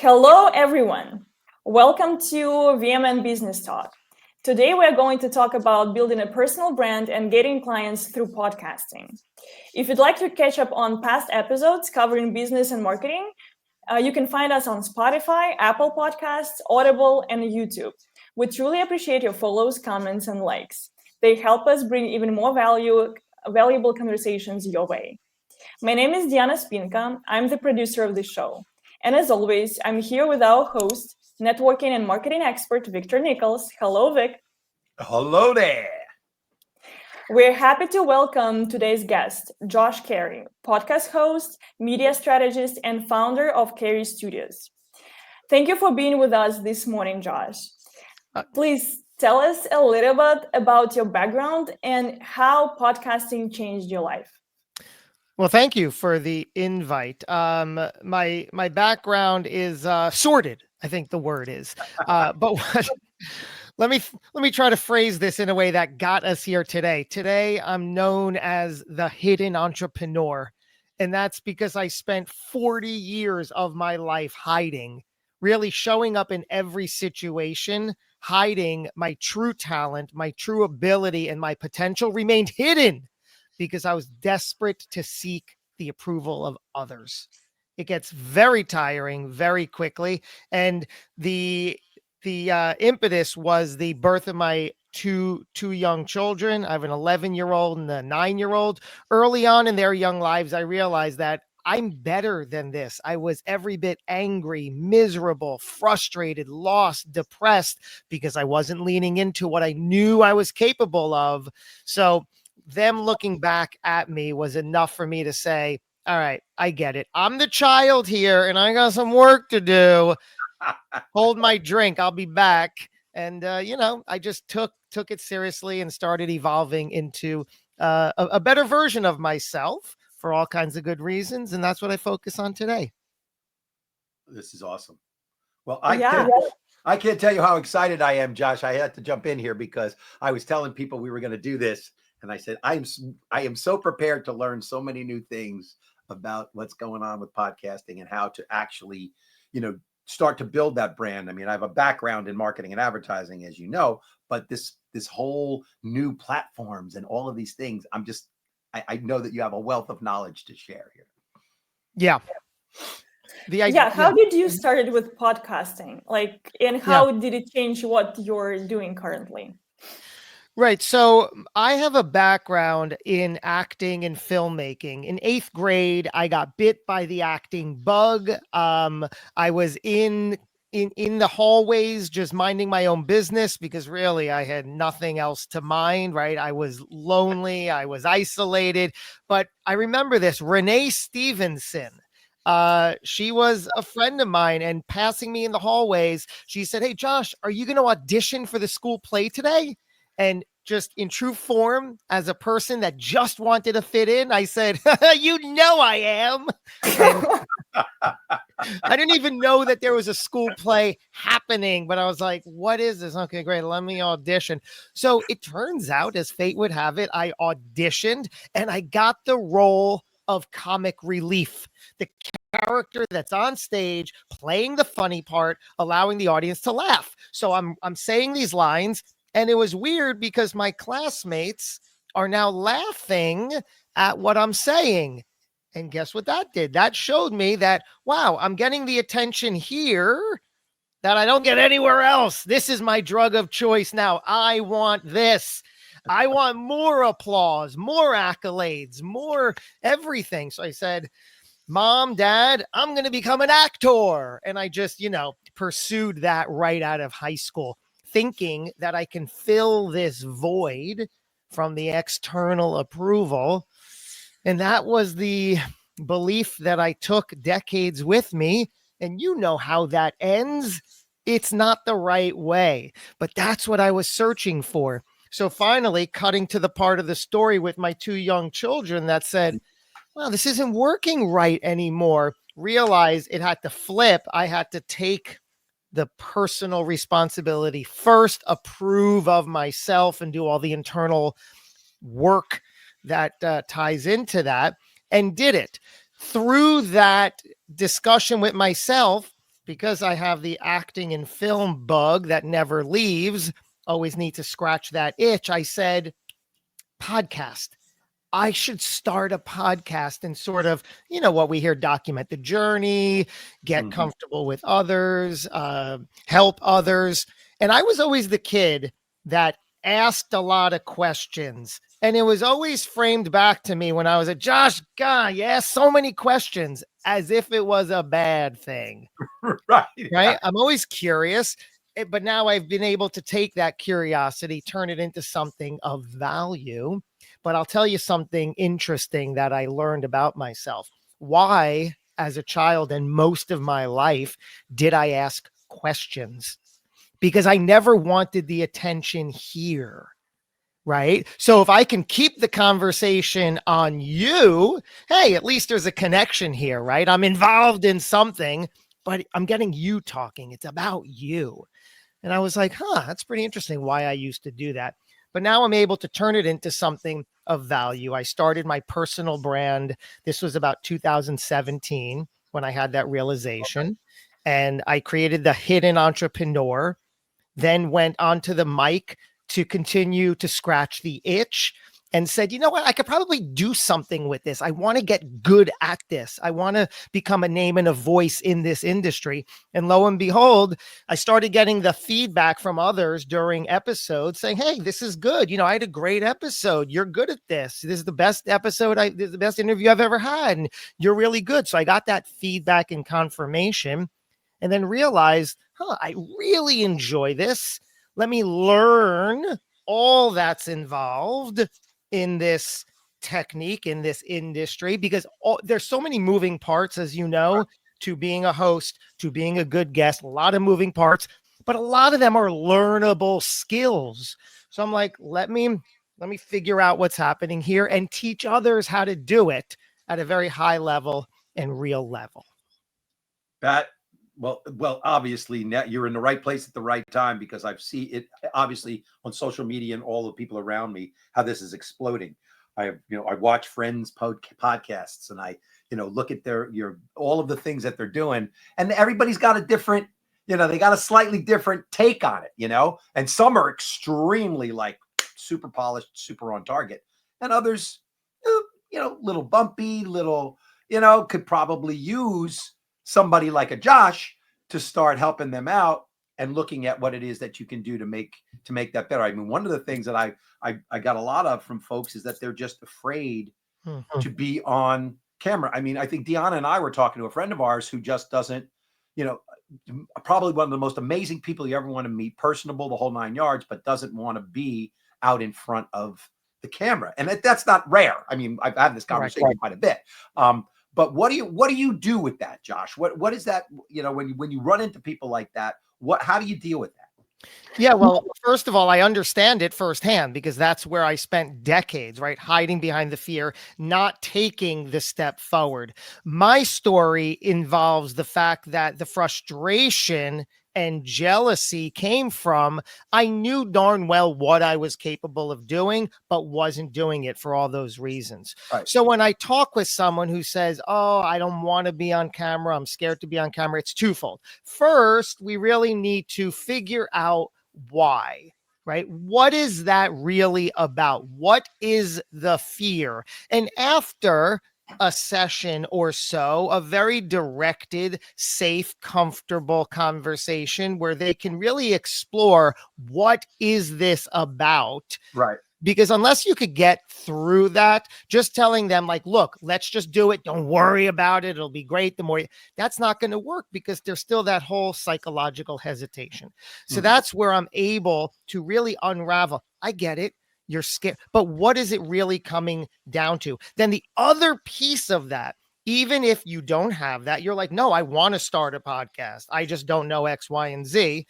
Hello, everyone. Welcome to VMN Business Talk. Today, we're going to talk about building a personal brand and getting clients through podcasting. If you'd like to catch up on past episodes covering business and marketing, you can find us on Spotify, Apple Podcasts, Audible, and YouTube. We truly appreciate your follows, comments, and likes. They help us bring even more valuable conversations your way. My name is Diana Spinka. I'm the producer of the show. And as always, I'm here with our host, networking and marketing expert, Victor Nichols. Hello, Vic. Hello there. We're happy to welcome today's guest, Josh Cary, podcast host, media strategist, and founder of Cary Studios. Thank you for being with us this morning, Josh. Please tell us a little bit about your background and how podcasting changed your life. Well, thank you for the invite. My background is sordid, I think the word is. Let me try to phrase this in a way that got us here today. Today, I'm known as the hidden entrepreneur, and that's because I spent 40 years of my life hiding, really showing up in every situation, hiding my true talent, my true ability, and my potential remained hidden because I was desperate to seek the approval of others. It gets very tiring very quickly. And the impetus was the birth of my two young children. I have an 11-year-old and a 9-year-old. Early on in their young lives, I realized that I'm better than this. I was every bit angry, miserable, frustrated, lost, depressed because I wasn't leaning into what I knew I was capable of. So them looking back at me was enough for me to say, all right, I get it. I'm the child here and I got some work to do. Hold my drink. I'll be back. And, I just took it seriously and started evolving into a better version of myself for all kinds of good reasons. And that's what I focus on today. This is awesome. Well, I can't tell you how excited I am, Josh. I had to jump in here because I was telling people we were going to do this. And I said, I am so prepared to learn so many new things about what's going on with podcasting and how to actually, start to build that brand. I mean, I have a background in marketing and advertising, as you know, but this whole new platforms and all of these things, I know that you have a wealth of knowledge to share here. Yeah. How did you started with podcasting? And how did it change what you're doing currently? Right. So I have a background in acting and filmmaking. In 8th grade, I got bit by the acting bug. I was in the hallways just minding my own business because really I had nothing else to mind, right? I was lonely. I was isolated. But I remember this, Renee Stevenson. She was a friend of mine, and passing me in the hallways, she said, "Hey, Josh, are you going to audition for the school play today?" And just in true form, as a person that just wanted to fit in, I said, "You know I am." And I didn't even know that there was a school play happening, but I was like, what is this? Okay, great. Let me audition. So it turns out, as fate would have it, I auditioned and I got the role of comic relief, the character that's on stage playing the funny part, allowing the audience to laugh. So I'm saying these lines. And it was weird because my classmates are now laughing at what I'm saying. And guess what that did? That showed me that, wow, I'm getting the attention here that I don't get anywhere else. This is my drug of choice now. I want this. I want more applause, more accolades, more everything. So I said, Mom, Dad, I'm going to become an actor. And I just, pursued that right out of high school, thinking that I can fill this void from the external approval. And that was the belief that I took decades with me. And you know how that ends. It's not the right way, but that's what I was searching for. So finally, cutting to the part of the story with my 2 young children that said, well, this isn't working right anymore. Realize it had to flip. I had to take the personal responsibility first, approve of myself and do all the internal work that ties into that, and did it. Through that discussion with myself, because I have the acting and film bug that never leaves, always need to scratch that itch. I said, podcast. I should start a podcast and sort of, what we hear, document the journey, get comfortable with others, help others. And I was always the kid that asked a lot of questions. And it was always framed back to me when I was a Josh, God, you asked so many questions as if it was a bad thing. Right. I'm always curious. But now I've been able to take that curiosity, turn it into something of value. But I'll tell you something interesting that I learned about myself. Why, as a child and most of my life, did I ask questions? Because I never wanted the attention here. Right. So if I can keep the conversation on you, hey, at least there's a connection here, right? I'm involved in something, but I'm getting you talking. It's about you. And I was like, that's pretty interesting why I used to do that. But now I'm able to turn it into something of value. I started my personal brand. This was about 2017 when I had that realization. And I created the Hidden Entrepreneur, then went onto the mic to continue to scratch the itch and said, you know what, I could probably do something with this. I want to get good at this. I want to become a name and a voice in this industry. And lo and behold, I started getting the feedback from others during episodes saying, hey, this is good. I had a great episode. You're good at this. This is the best episode. This is the best interview I've ever had. And you're really good. So I got that feedback and confirmation and then realized, I really enjoy this. Let me learn all that's involved in this technique, in this industry, because there's so many moving parts, as you know, to being a host, to being a good guest, a lot of moving parts, but a lot of them are learnable skills. So I'm like, let me figure out what's happening here and teach others how to do it at a very high level and real level. Well, obviously now you're in the right place at the right time, because I've seen it obviously on social media and all the people around me, how this is exploding. I watch friends podcasts and I, look at all of the things that they're doing, and everybody's got a different, they got a slightly different take on it, and some are extremely like super polished, super on target, and others, little bumpy, could probably use somebody like a Josh to start helping them out and looking at what it is that you can do to make that better. I mean, one of the things that I got a lot of from folks is that they're just afraid to be on camera. I mean, I think Deanna and I were talking to a friend of ours who just doesn't, probably one of the most amazing people you ever want to meet, personable, the whole 9 yards, but doesn't want to be out in front of the camera. And that's not rare. I mean, I've had this conversation quite a bit. But what do you do with that, Josh? What is that? When you run into people like that, how do you deal with that? Yeah, well, first of all, I understand it firsthand because that's where I spent decades, right? Hiding behind the fear, not taking the step forward. My story involves the fact that the frustration and jealousy came from, I knew darn well what I was capable of doing, but wasn't doing it for all those reasons. Right. So when I talk with someone who says, oh, I don't want to be on camera, I'm scared to be on camera, it's twofold. First, we really need to figure out why. Right? What is that really about? What is the fear? And after a session or so, a very directed, safe, comfortable conversation where they can really explore what is this about? Right. Because unless you could get through that, just telling them like, look, let's just do it. Don't worry about it. It'll be great. That's not going to work because there's still that whole psychological hesitation. So that's where I'm able to really unravel. I get it. You're scared, but what is it really coming down to? Then the other piece of that, even if you don't have that, you're like, no, I want to start a podcast. I just don't know X, Y, and Z.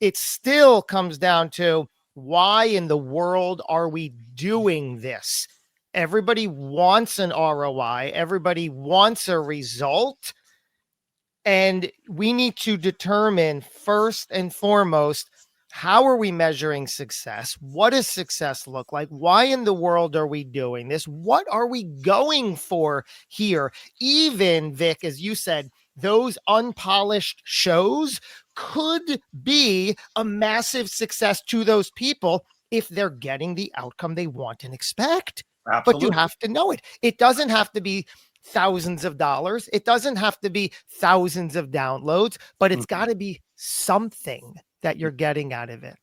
It still comes down to, why in the world are we doing this? Everybody wants an ROI. Everybody wants a result. And we need to determine first and foremost, how are we measuring success? What does success look like? Why in the world are we doing this? What are we going for here? Even, Vic, as you said, those unpolished shows could be a massive success to those people if they're getting the outcome they want and expect. Absolutely. But you have to know it. It doesn't have to be thousands of dollars. It doesn't have to be thousands of downloads, but it's got to be something that you're getting out of it.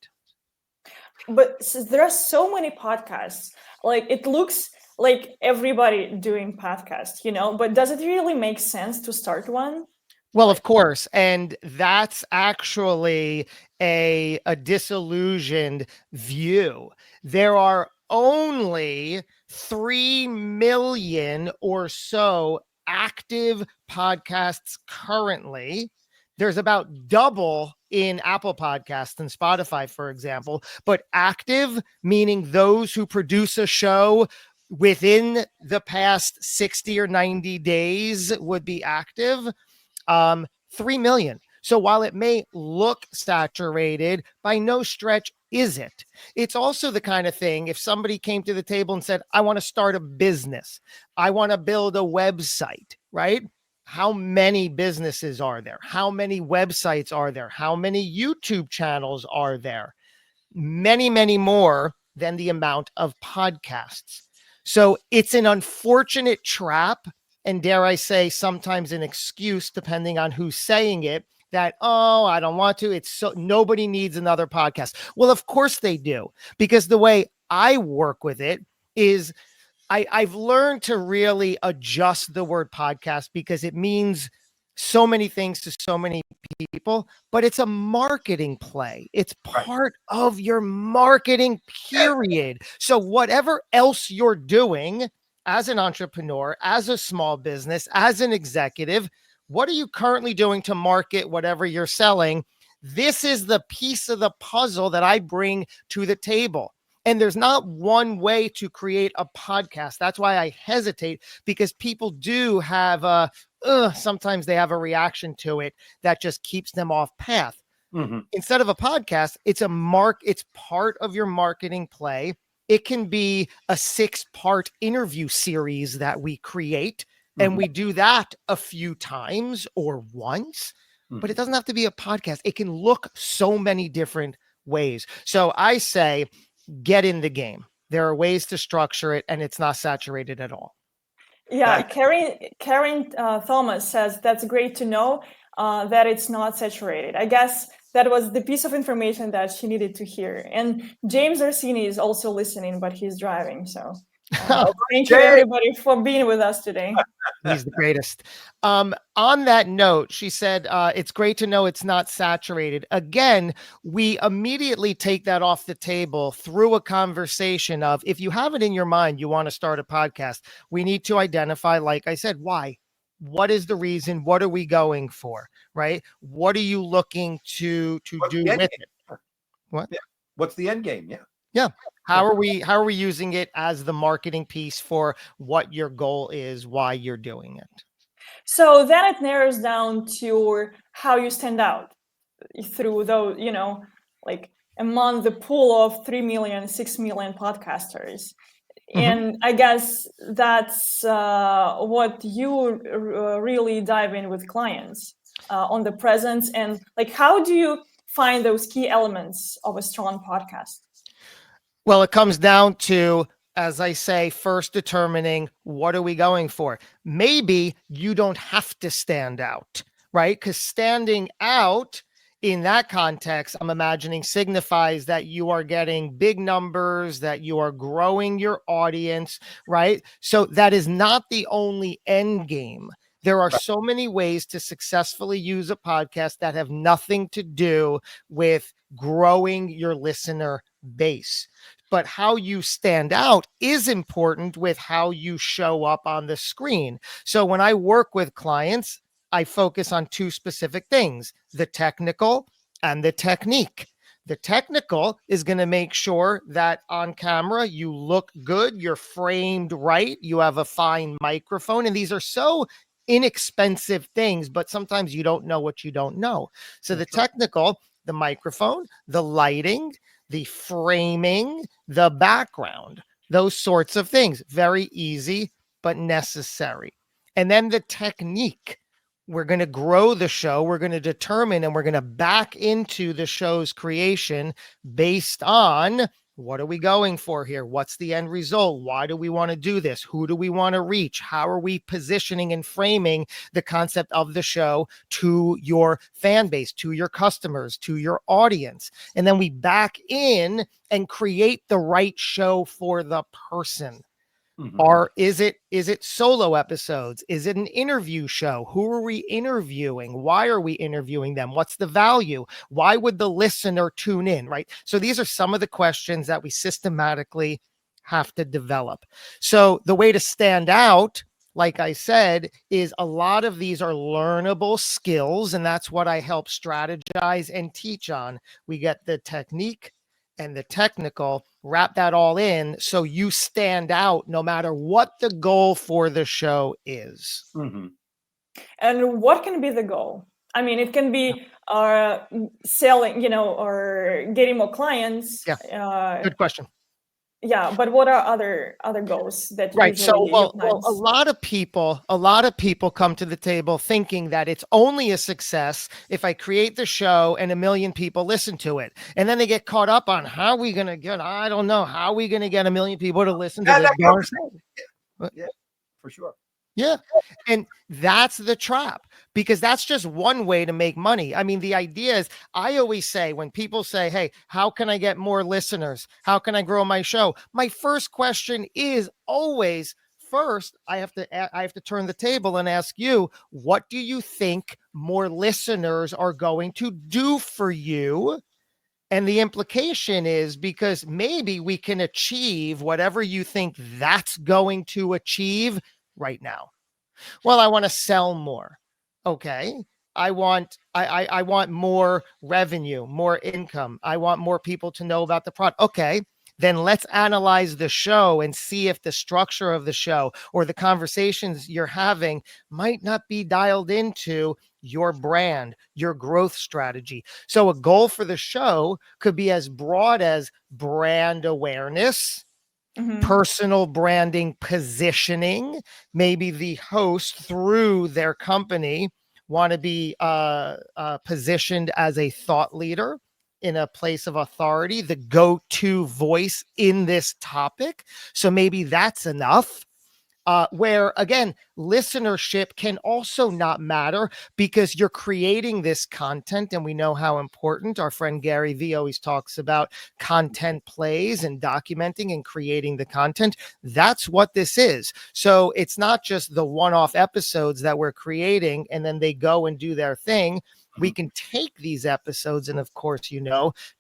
But there are so many podcasts. Like, it looks like everybody doing podcasts, but does it really make sense to start one? Well, of course. And that's actually a disillusioned view. There are only 3 million or so active podcasts currently. There's about double in Apple Podcasts and Spotify, for example, but active, meaning those who produce a show within the past 60 or 90 days would be active. 3 million. So while it may look saturated, by no stretch is it. It's also the kind of thing, if somebody came to the table and said, I want to start a business, I want to build a website, right? How many businesses are there? How many websites are there? How many YouTube channels are there? Many, many more than the amount of podcasts. So it's an unfortunate trap, and dare I say, sometimes an excuse, depending on who's saying it, that, oh, I don't want to. It's so nobody needs another podcast. Well, of course they do, because the way I work with it is I've learned to really adjust the word podcast because it means so many things to so many people, but it's a marketing play. It's part of your marketing period. So whatever else you're doing as an entrepreneur, as a small business, as an executive, what are you currently doing to market whatever you're selling? This is the piece of the puzzle that I bring to the table. And there's not one way to create a podcast. That's why I hesitate, because people do have sometimes they have a reaction to it that just keeps them off path. Instead of a podcast, it's part of your marketing play. It can be a 6-part interview series that we create, and we do that a few times or once, but it doesn't have to be a podcast. It can look so many different ways. So I say, get in the game. There are ways to structure it, and it's not saturated at all. Yeah, Karen Thomas says that's great to know that it's not saturated. I guess that was the piece of information that she needed to hear. And James Orsini is also listening, but he's driving. So thank you, everybody, for being with us today. He's the greatest. On that note, she said, it's great to know it's not saturated. Again, we immediately take that off the table through a conversation of, if you have it in your mind, you want to start a podcast, we need to identify, like I said, why? What is the reason? What are we going for? Right? What are you looking to do with it? What? Yeah. What's the end game? Yeah. Yeah. How are we using it as the marketing piece for what your goal is, why you're doing it? So then it narrows down to how you stand out through those, like among the pool of 3 million, 6 million podcasters. And I guess that's what you really dive in with clients on the presence, and like, how do you find those key elements of a strong podcast? Well, it comes down to, as I say, first determining what are we going for. Maybe you don't have to stand out, right? Because standing out in that context, I'm imagining, signifies that you are getting big numbers, that you are growing your audience, right? So that is not the only end game. There are so many ways to successfully use a podcast that have nothing to do with growing your listener base. But how you stand out is important with how you show up on the screen. So when I work with clients, I focus on 2 specific things: the technical and the technique. The technical is going to make sure that on camera you look good, you're framed right, you have a fine microphone. And these are so inexpensive things, but sometimes you don't know what you don't know. So the technical, the microphone, the lighting, the framing, the background, those sorts of things. Very easy, but necessary. And then the technique. We're going to grow the show. We're going to determine and we're going to back into the show's creation based on what are we going for here? What's the end result? Why do we want to do this? Who do we want to reach? How are we positioning and framing the concept of the show to your fan base, to your customers, to your audience? And then we back in and create the right show for the person. Or is it solo episodes? Is it an interview show? Who are we interviewing? Why are we interviewing them? What's the value? Why would the listener tune in, right? So these are some of the questions that we systematically have to develop. So the way to stand out, like I said, is a lot of these are learnable skills, and that's what I help strategize and teach on. We get the technique and the technical, wrap that all in so you stand out no matter what the goal for the show is. And what can be the goal? I mean, it can be selling, or getting more clients. Yeah, good question. Yeah, but what are other goals that right? So, well, a lot of people come to the table thinking that it's only a success if I create the show and 1 million people listen to it, and then they get caught up on how are we going to get? I don't know how are we going to get 1 million people to listen to this darn show? Yeah, for sure. Yeah. And that's the trap, because that's just one way to make money. I mean, the idea is, I always say when people say, hey, how can I get more listeners? How can I grow my show? My first question is always, first, I have to turn the table and ask you, what do you think more listeners are going to do for you? And the implication is, because maybe we can achieve whatever you think that's going to achieve right now. Well, I want to sell more. Okay. I want more revenue, more income. I want more people to know about the product. Okay. Then let's analyze the show and see if the structure of the show or the conversations you're having might not be dialed into your brand, your growth strategy. So a goal for the show could be as broad as brand awareness, personal branding, positioning. Maybe the host through their company want to be positioned as a thought leader in a place of authority, the go-to voice in this topic. So maybe that's enough. Where, again, listenership can also not matter, because you're creating this content, and we know how important our friend Gary V always talks about content plays and documenting and creating the content. That's what this is. So it's not just the one-off episodes that we're creating and then they go and do their thing. We can take these episodes and, of course,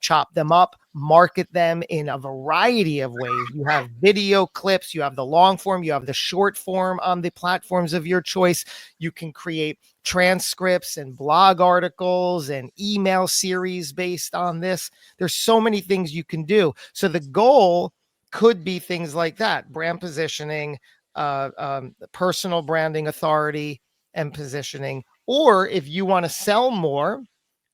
chop them up, market them in a variety of ways. You have video clips, you have the long form, you have the short form on the platforms of your choice. You can create transcripts and blog articles and email series based on this. There's so many things you can do. So the goal could be things like that: brand positioning, personal branding authority and positioning. Or if you want to sell more,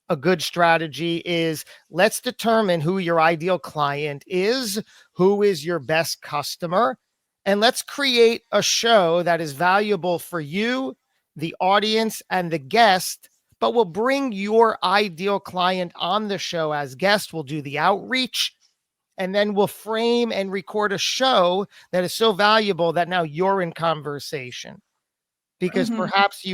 a good strategy is, let's determine who your ideal client is, who is your best customer, and let's create a show that is valuable for you, the audience, and the guest, but we'll bring your ideal client on the show as guest. We'll do the outreach, and then we'll frame and record a show that is so valuable that now you're in conversation. Because perhaps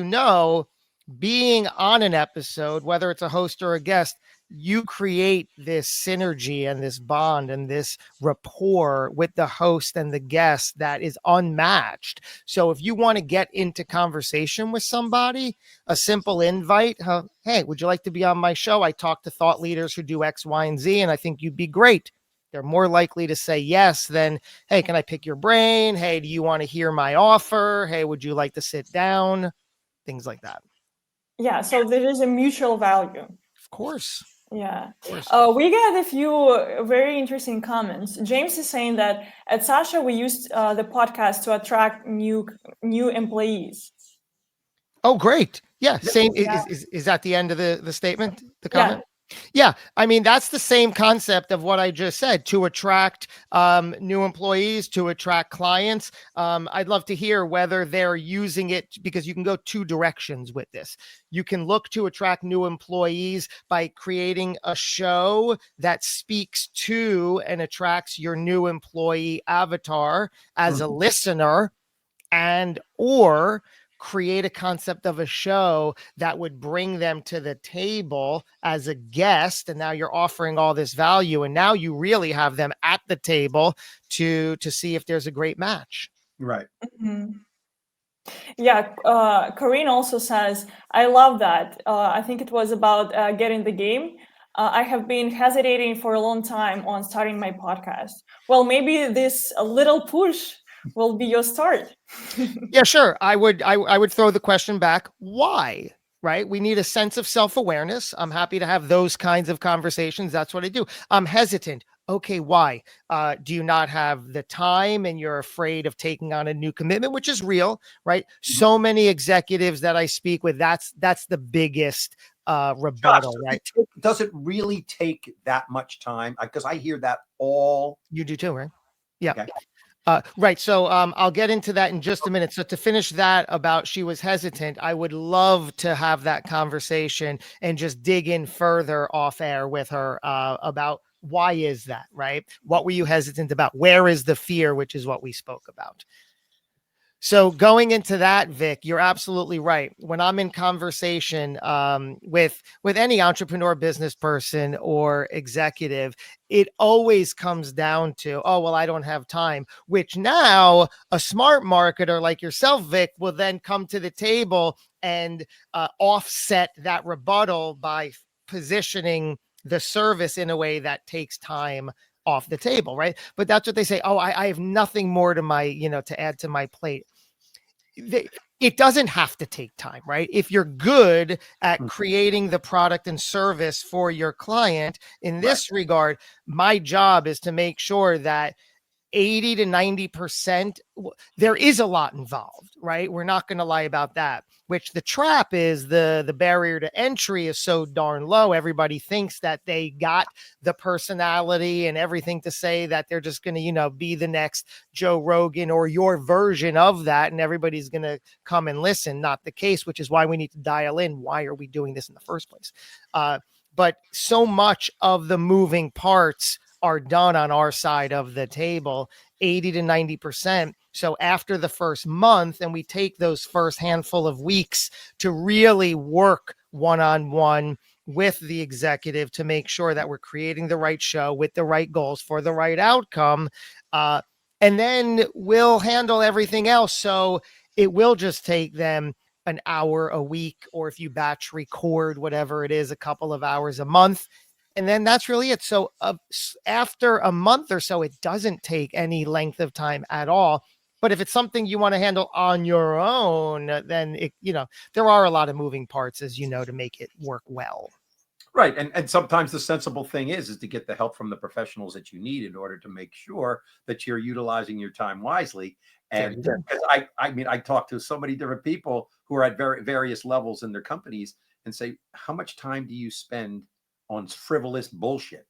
being on an episode, whether it's a host or a guest, you create this synergy and this bond and this rapport with the host and the guest that is unmatched. So if you want to get into conversation with somebody, a simple invite, hey, would you like to be on my show? I talk to thought leaders who do X, Y, and Z, and I think you'd be great. They're more likely to say yes than, hey, can I pick your brain? Hey, do you want to hear my offer? Hey, would you like to sit down? Things like that. Yeah, so there is a mutual value. Of course. Yeah. We got a few very interesting comments. James is saying that at Sasha, we used the podcast to attract new employees. Oh, great. Yeah. Same. Yeah. Is that the end of the statement, the comment? Yeah, I mean, that's the same concept of what I just said, to attract new employees, to attract clients. I'd love to hear whether they're using it, because you can go two directions with this. You can look to attract new employees by creating a show that speaks to and attracts your new employee avatar as a listener, and or create a concept of a show that would bring them to the table as a guest, and now you're offering all this value, and now you really have them at the table to see if there's a great match. Right. Mm-hmm. Yeah, Corinne also says, I love that. I think it was about getting the game. I have been hesitating for a long time on starting my podcast. Well, maybe this little push will be your start. Yeah, sure. I would throw the question back, why? Right? We need a sense of self-awareness. I'm happy to have those kinds of conversations. That's what I do. I'm hesitant. Okay, why? Do you not have the time and you're afraid of taking on a new commitment, which is real, right? So many executives that I speak with, that's the biggest rebuttal, Josh, right? Does it really take that much time? Because I hear that all. You do too, right? Yeah. Okay. Right. So I'll get into that in just a minute. So to finish that about she was hesitant, I would love to have that conversation and just dig in further off air with her about why is that, right? What were you hesitant about? Where is the fear, which is what we spoke about. So going into that, Vic, you're absolutely right. When I'm in conversation with any entrepreneur, business person, or executive, it always comes down to, oh, well, I don't have time, which now a smart marketer like yourself, Vic, will then come to the table and offset that rebuttal by positioning the service in a way that takes time off the table, right? But that's what they say. Oh, I have nothing more to my, to add to my plate. It doesn't have to take time, right? If you're good at creating the product and service for your client, in this regard, my job is to make sure that 80 to 90%, there is a lot involved, right? We're not going to lie about that, which the trap is the barrier to entry is so darn low. Everybody thinks that they got the personality and everything to say that they're just going to, be the next Joe Rogan or your version of that. And everybody's going to come and listen. Not the case, which is why we need to dial in. Why are we doing this in the first place? But so much of the moving parts are done on our side of the table, 80 to 90%. So after the first month, and we take those first handful of weeks to really work one-on-one with the executive to make sure that we're creating the right show with the right goals for the right outcome. And then we'll handle everything else. So it will just take them an hour a week, or if you batch record, whatever it is, a couple of hours a month. And then that's really it. So after a month or so, it doesn't take any length of time at all. But if it's something you want to handle on your own, then there are a lot of moving parts, as to make it work well. Right. And sometimes the sensible thing is to get the help from the professionals that you need in order to make sure that you're utilizing your time wisely. And I talk to so many different people who are at various levels in their companies and say, how much time do you spend on frivolous bullshit?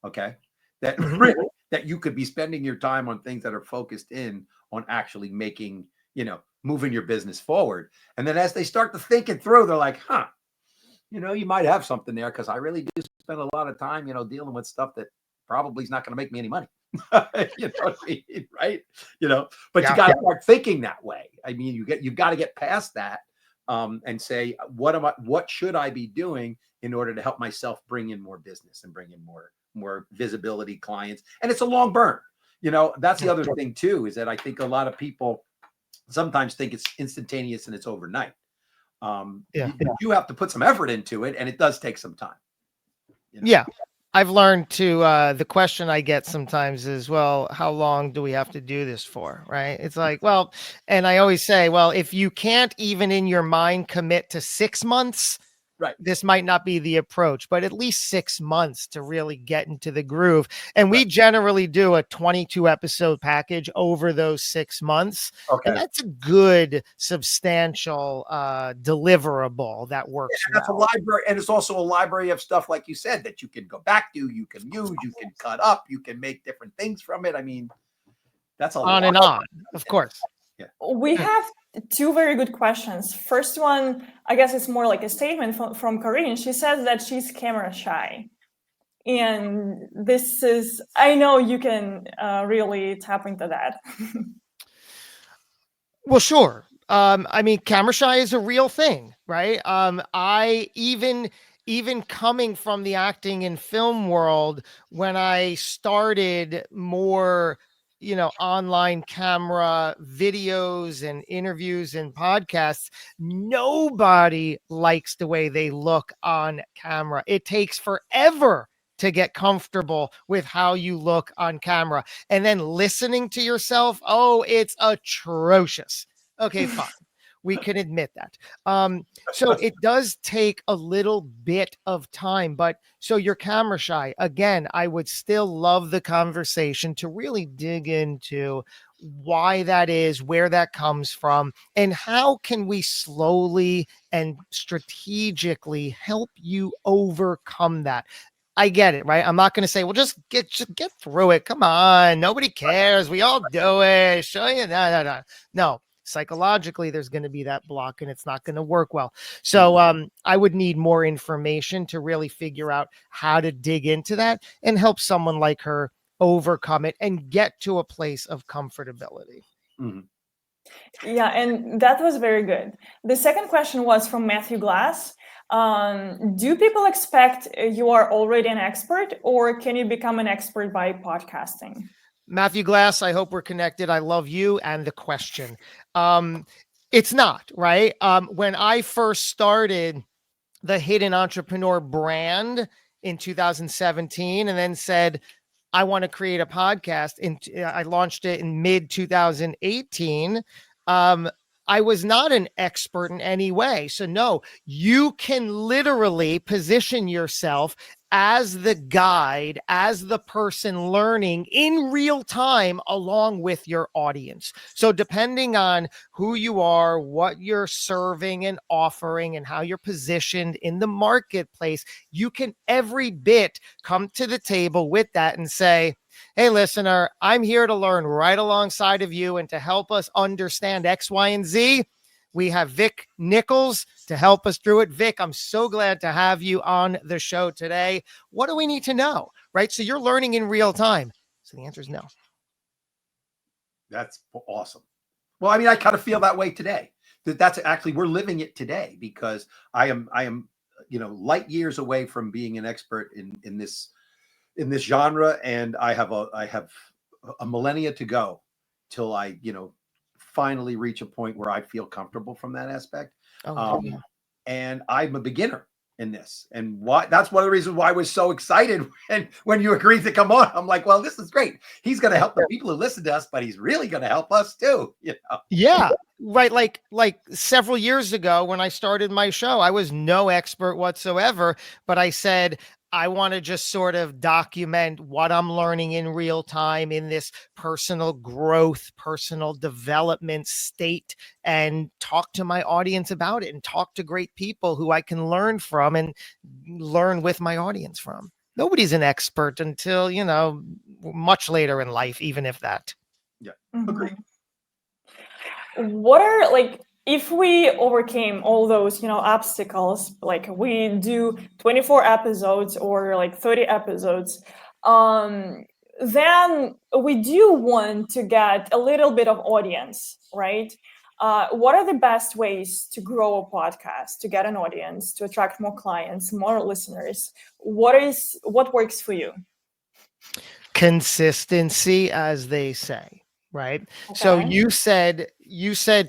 Okay. That that you could be spending your time on things that are focused in on actually making, moving your business forward. And then as they start to think it through, they're like, you might have something there, because I really do spend a lot of time, dealing with stuff that probably is not going to make me any money. You know what I mean? Right. But you got to start thinking that way. I mean, you've got to get past that and say, what should I be doing in order to help myself bring in more business and bring in more visibility, clients? And it's a long burn. That's the other thing too, is that I think a lot of people sometimes think it's instantaneous and it's overnight. You have to put some effort into it, and it does take some time. Yeah. I've learned to, the question I get sometimes is, well, how long do we have to do this for? Right. It's like, well, and I always say, well, if you can't even in your mind commit to 6 months, Right. this might not be the approach, but at least 6 months to really get into the groove. And we generally do a 22 episode package over those 6 months. Okay. And that's a good, substantial deliverable that works. And that's a library. And it's also a library of stuff, like you said, that you can go back to, you can use, you can cut up, you can make different things from it. I mean, that's a on and on, of course. Yeah. We have two very good questions. First one, I guess it's more like a statement from Corinne. She says that she's camera shy. And this is, I know you can really tap into that. Well, sure. I mean, camera shy is a real thing, right? I even coming from the acting and film world, when I started more, online camera videos and interviews and podcasts, nobody likes the way they look on camera. It takes forever to get comfortable with how you look on camera. And then listening to yourself, oh, it's atrocious. Okay, fine. We can admit that. So it does take a little bit of time, but so you're camera shy. Again, I would still love the conversation to really dig into why that is, where that comes from, and how can we slowly and strategically help you overcome that. I get it, right? I'm not going to say, well, just get through it. Come on. Nobody cares. We all do it. Show you. No. Psychologically, there's going to be that block and it's not going to work well. So I would need more information to really figure out how to dig into that and help someone like her overcome it and get to a place of comfortability. Mm-hmm. Yeah, and that was very good. The second question was from Matthew Glass. Do people expect you are already an expert, or can you become an expert by podcasting? Matthew Glass, I hope we're connected. I love you and the question. It's not, right? When I first started the Hidden Entrepreneur brand in 2017 and then said, I want to create a podcast, and I launched it in mid 2018. I was not an expert in any way. So no, you can literally position yourself as the guide, as the person learning in real time along with your audience. So depending on who you are, what you're serving and offering, and how you're positioned in the marketplace, you can every bit come to the table with that and say, hey, listener, I'm here to learn right alongside of you and to help us understand X, Y, and Z. We have Vic Nichols to help us through it. Vic, I'm so glad to have you on the show today. What do we need to know, right? So you're learning in real time. So the answer is no. That's awesome. Well, I mean, I kind of feel that way today. That's actually, we're living it today, because I am, light years away from being an expert in this genre. And I have a millennia to go till I, finally reach a point where I feel comfortable from that aspect. And I'm a beginner in this. And that's one of the reasons why I was so excited when you agreed to come on. I'm like, well, this is great. He's going to help the people who listen to us, but he's really going to help us too. Yeah. Right. Like several years ago when I started my show, I was no expert whatsoever, but I said, I want to just sort of document what I'm learning in real time in this personal growth, personal development state, and talk to my audience about it and talk to great people who I can learn from and learn with my audience from. Nobody's an expert until, much later in life, even if that. Yeah. Agreed. What are if we overcame all those, obstacles, like we do 24 episodes or 30 episodes, then we do want to get a little bit of audience, right? What are the best ways to grow a podcast, to get an audience, to attract more clients, more listeners? What works for you? Consistency, as they say. Right. Okay. So you said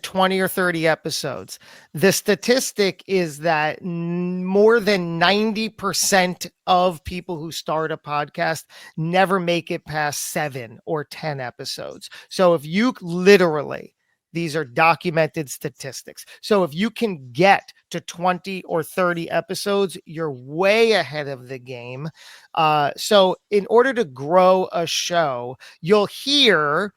20 or 30 episodes. The statistic is that more than 90% of people who start a podcast never make it past 7 or 10 episodes. So if you literally These are documented statistics. So if you can get to 20 or 30 episodes, you're way ahead of the game. So in order to grow a show, you'll hear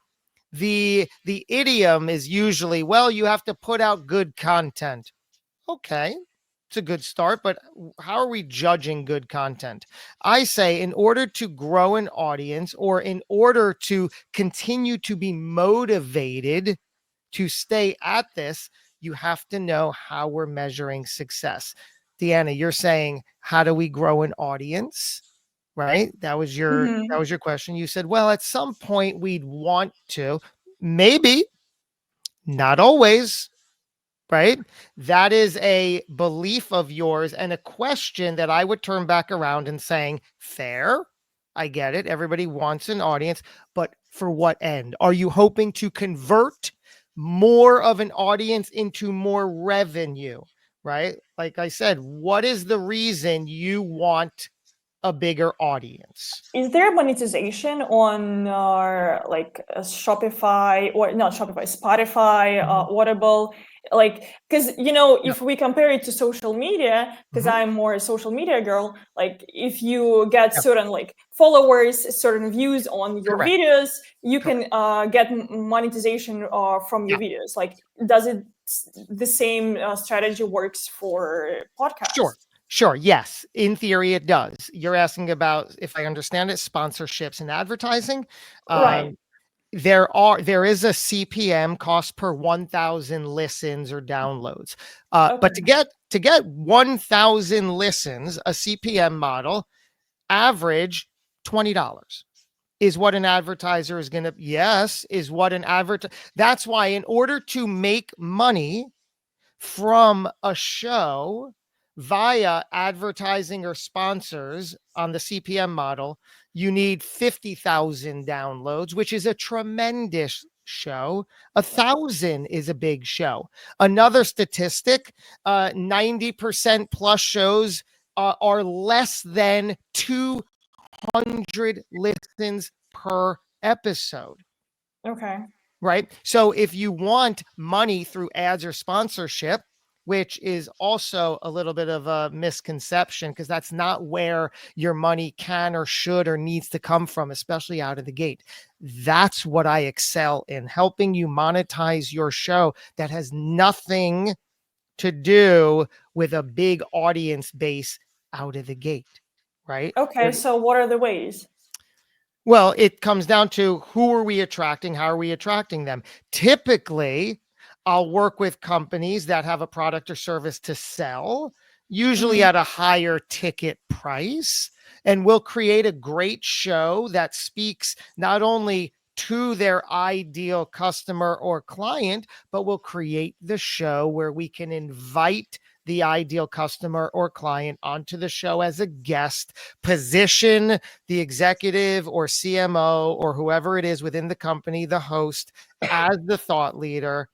the idiom is usually, well, you have to put out good content. Okay, it's a good start, but how are we judging good content? I say in order to grow an audience, or in order to continue to be motivated to stay at this, you have to know how we're measuring success. Deanna, you're saying, how do we grow an audience? Right? That was your question. You said, well, at some point we'd want to, maybe, not always, right? That is a belief of yours and a question that I would turn back around and saying, fair. I get it. Everybody wants an audience, but for what end? Are you hoping to convert more of an audience into more revenue, right? Like I said, what is the reason you want a bigger audience? Is there monetization on like Shopify, or not Shopify, Spotify, Audible? Like, because if we compare it to social media, because I'm more a social media girl, like if you get certain like followers, certain views on your videos, you can get monetization from your videos. Like, does it the same strategy works for podcasts? Sure. Yes. In theory, it does. You're asking about, if I understand it, sponsorships and advertising. Right. There is a CPM, cost per 1,000 listens or downloads. But to get 1,000 listens, a CPM model, average $20 is what an advertiser is going to, that's why in order to make money from a show via advertising or sponsors on the CPM model, you need 50,000 downloads, which is a tremendous show. 1,000 is a big show. Another statistic, 90% plus shows are less than 200 listens per episode. Okay. Right? So if you want money through ads or sponsorship, which is also a little bit of a misconception, because that's not where your money can or should or needs to come from, especially out of the gate. That's what I excel in, helping you monetize your show that has nothing to do with a big audience base out of the gate, right? Okay, so what are the ways? Well, it comes down to who are we attracting? How are we attracting them? Typically, I'll work with companies that have a product or service to sell, usually at a higher ticket price, and we'll create a great show that speaks not only to their ideal customer or client, but we'll create the show where we can invite the ideal customer or client onto the show as a guest, position the executive or CMO or whoever it is within the company, the host, as the thought leader,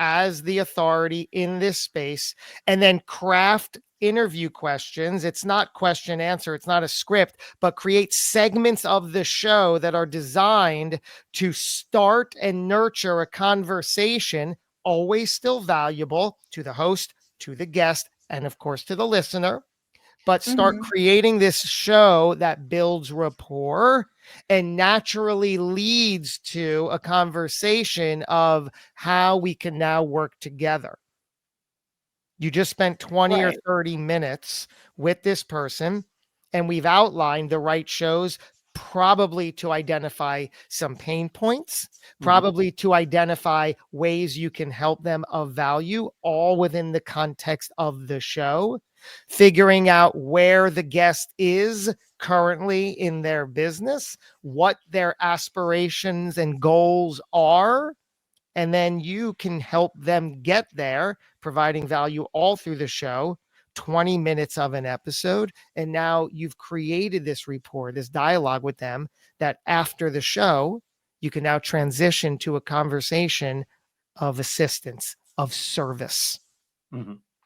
as the authority in this space, and then craft interview questions. It's not question answer, it's not a script, but create segments of the show that are designed to start and nurture a conversation, always still valuable to the host, to the guest, and of course to the listener, but start creating this show that builds rapport and naturally leads to a conversation of how we can now work together. You just spent 20 or 30 minutes with this person, and we've outlined the right shows, probably to identify some pain points, probably to identify ways you can help them of value, all within the context of the show, figuring out where the guest is currently in their business, what their aspirations and goals are, and then you can help them get there, providing value all through the show, 20 minutes of an episode. And now you've created this rapport, this dialogue with them, that after the show, you can now transition to a conversation of assistance, of service.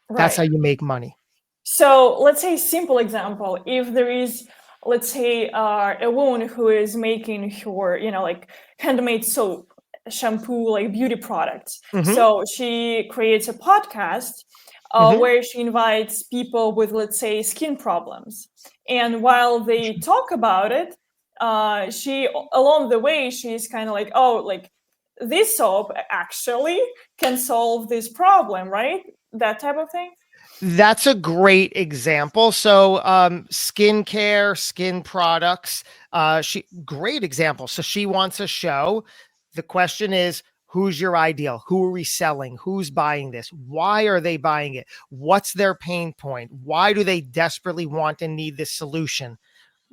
That's how you make money. So let's say simple example, if there is, let's say a woman who is making her, like handmade soap, shampoo, like beauty products. So she creates a podcast where she invites people with, let's say, skin problems. And while they talk about it, she, along the way, she's kind of like, oh, like this soap actually can solve this problem, right? That type of thing. That's a great example. So skincare, skin products, great example. So she wants a show. The question is, who's your ideal? Who are we selling? Who's buying this? Why are they buying it? What's their pain point? Why do they desperately want and need this solution?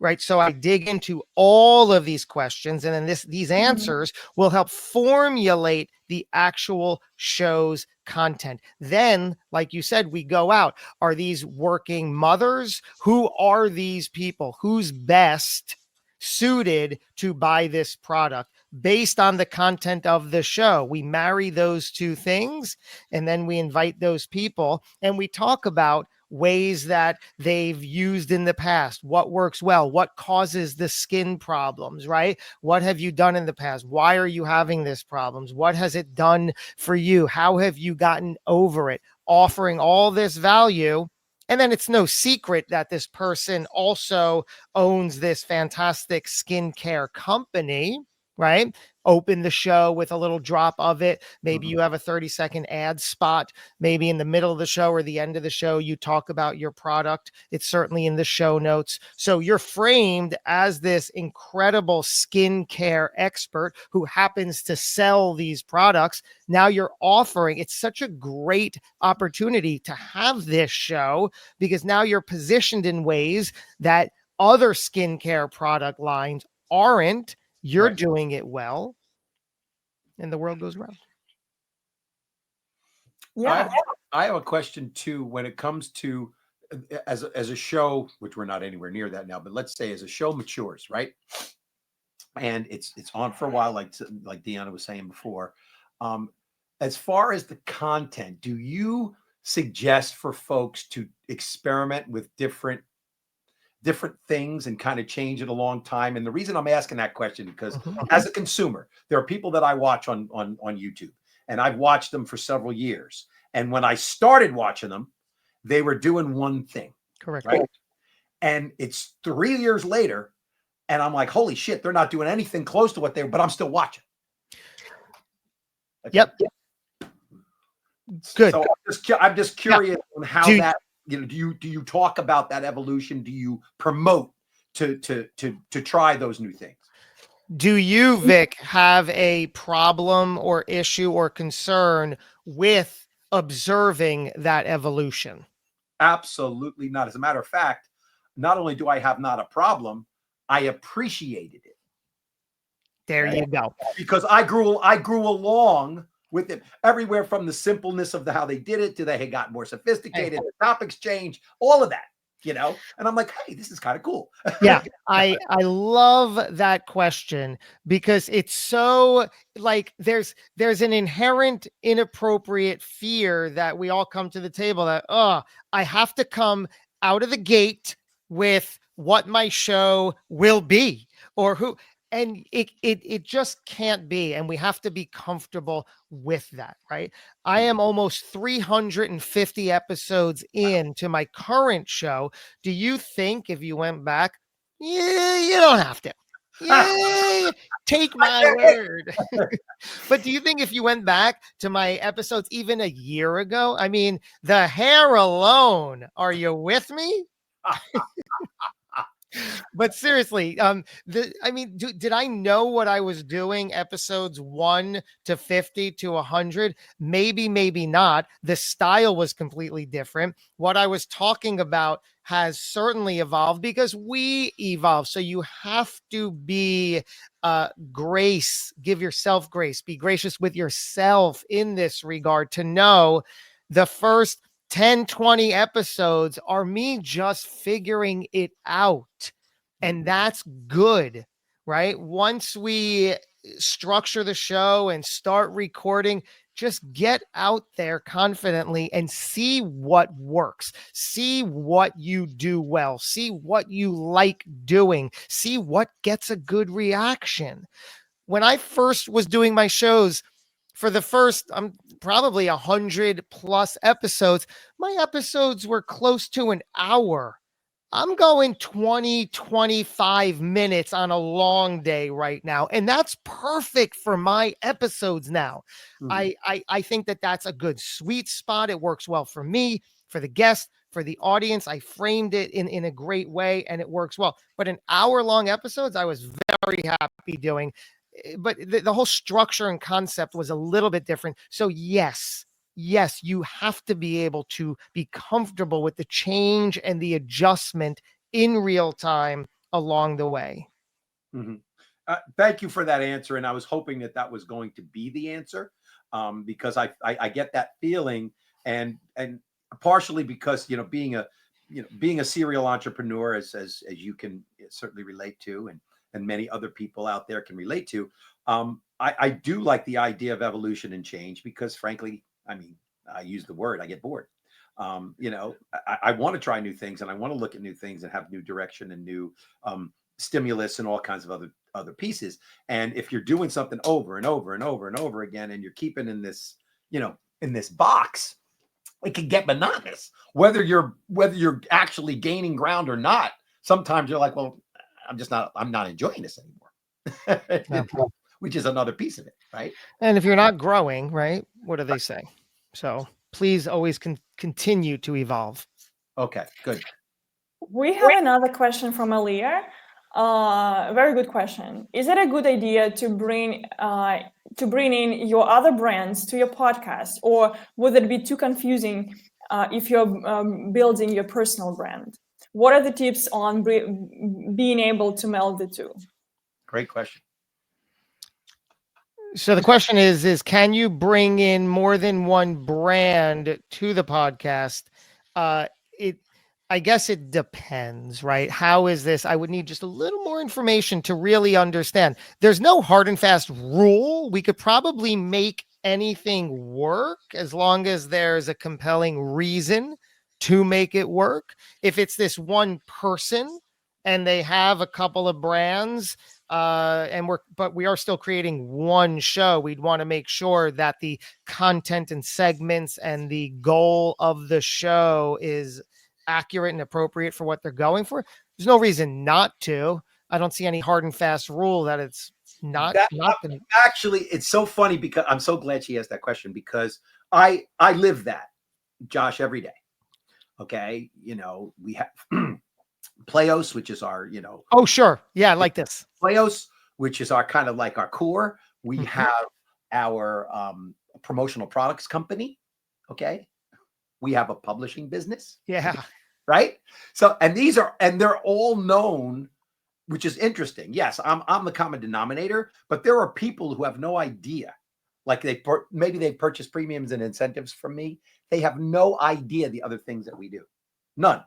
Right. So I dig into all of these questions, and then these answers will help formulate the actual show's content. Then, like you said, we go out. Are these working mothers? Who are these people? Who's best suited to buy this product based on the content of the show? We marry those two things, and then we invite those people and we talk about ways that they've used in the past, what works well, what causes the skin problems, right? What have you done in the past? Why are you having these problems? What has it done for you? How have you gotten over it? Offering all this value. And then it's no secret that this person also owns this fantastic skincare company, right? Open the show with a little drop of it. Maybe you have a 30-second ad spot. Maybe in the middle of the show or the end of the show, you talk about your product. It's certainly in the show notes. So you're framed as this incredible skincare expert who happens to sell these products. Now you're offering, it's such a great opportunity to have this show because now you're positioned in ways that other skincare product lines aren't. You're doing it well, and the world goes round. Yeah, I have a question too. When it comes to as a show, which we're not anywhere near that now, but let's say as a show matures, right? And it's on for a while, like Deanna was saying before. As far as the content, do you suggest for folks to experiment with different things and kind of change it a long time? And the reason I'm asking that question because as a consumer, there are people that I watch on YouTube, and I've watched them for several years. And when I started watching them, they were doing one thing. Correct. Right. And it's 3 years later, and I'm like, holy shit, they're not doing anything close to what they were, but I'm still watching. Okay. Yep. Good. So I'm just curious on how that, do you talk about that evolution? Do you promote to try those new things? Do you, Vic, have a problem or issue or concern with observing that evolution? Absolutely not. As a matter of fact, not only do I have not a problem, I appreciated it. There you go. Because I grew along with it, everywhere from the simpleness of how they did it to they had gotten more sophisticated, the topics changed, all of that, and I'm like, hey, this is kind of cool. Yeah, I love that question because it's so like there's an inherent inappropriate fear that we all come to the table that, I have to come out of the gate with what my show will be or who. And it just can't be. And we have to be comfortable with that, right? I am almost 350 episodes into my current show. Do you think if you went back, you don't have to. Yeah, take my word. But do you think if you went back to my episodes even a year ago, I mean, the hair alone, are you with me? But seriously, did I know what I was doing episodes 1 to 50 to 100? Maybe, maybe not. The style was completely different. What I was talking about has certainly evolved because we evolve. So you have to be give yourself grace, be gracious with yourself in this regard to know the first 10, 20 episodes are me just figuring it out. And that's good, right? Once we structure the show and start recording, just get out there confidently and see what works. See what you do well. See what you like doing. See what gets a good reaction. when I first was doing my shows, for the first, probably 100+ episodes, my episodes were close to an hour. I'm going 20, 25 minutes on a long day right now. And that's perfect for my episodes now. I think that that's a good sweet spot. It works well for me, for the guest, for the audience. I framed it in a great way and it works well. But an hour-long episodes, I was very happy doing. But the whole structure and concept was a little bit different. So yes, you have to be able to be comfortable with the change and the adjustment in real time along the way. Thank you for that answer. And I was hoping that that was going to be the answer, because I get that feeling, and partially because, being a serial entrepreneur, as you can certainly relate to, and many other people out there can relate to. I do like the idea of evolution and change because, frankly, I use the word, I get bored. I want to try new things, and I want to look at new things and have new direction and new stimulus and all kinds of other pieces. And if you're doing something over and over and over and over again, and you're keeping in this, in this box, it can get monotonous. Whether you're actually gaining ground or not, sometimes you're like, well, I'm not enjoying this anymore. Which is another piece of it, right? And if you're not growing, right, what do they say? So please always continue to evolve. Okay, good. We have another question from Aliyah. Very good question. Is it a good idea to bring in your other brands to your podcast, or would it be too confusing if you're building your personal brand? What are the tips on being able to meld the two? Great question. So the question is can you bring in more than one brand to the podcast? I guess it depends, right? How is this? I would need just a little more information to really understand. There's no hard and fast rule. We could probably make anything work as long as there's a compelling reason to make it work. If it's this one person and they have a couple of brands, but we are still creating one show, we'd want to make sure that the content and segments and the goal of the show is accurate and appropriate for what they're going for. There's no reason not to. I don't see any hard and fast rule that it's not. Actually, it's so funny because I'm so glad she asked that question, because I live that, Josh, every day. Okay. We have Playos, which is our, Oh, sure. Yeah. I like this. Playos, which is our kind of like our core. We have our promotional products company. Okay. We have a publishing business. Yeah. Right. So, and they're all known, which is interesting. Yes, I'm the common denominator, but there are people who have no idea. Like maybe they purchased premiums and incentives from me. They have no idea the other things that we do. None.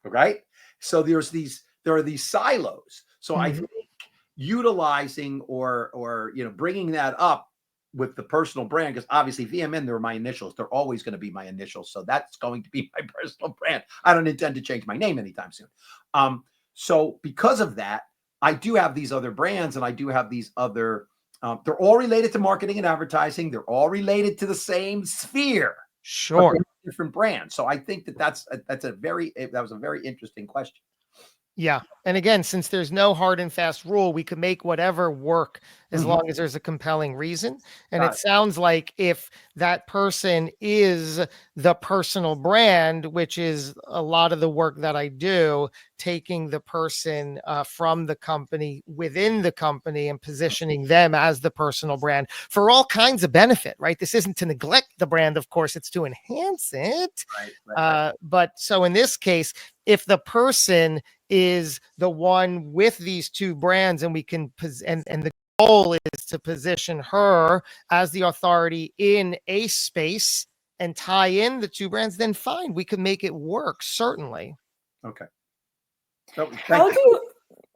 Right. So there are these silos. So I think utilizing or bringing that up with the personal brand, because obviously VMN, they're my initials. They're always going to be my initials. So that's going to be my personal brand. I don't intend to change my name anytime soon. So because of that, I do have these other brands, and I do have these other, they're all related to marketing and advertising. They're all related to the same sphere. Sure. Different brands. So I think that was a very interesting question. Yeah. And again, since there's no hard and fast rule, we could make whatever work as long as there's a compelling reason. And it sounds like if that person is the personal brand, which is a lot of the work that I do, taking the person from the company within the company and positioning them as the personal brand for all kinds of benefit, right? This isn't to neglect the brand, of course, it's to enhance it. Right. But so in this case, if the person is the one with these two brands, and we can and the goal is to position her as the authority in a space and tie in the two brands, then fine, we can make it work, certainly. Okay. So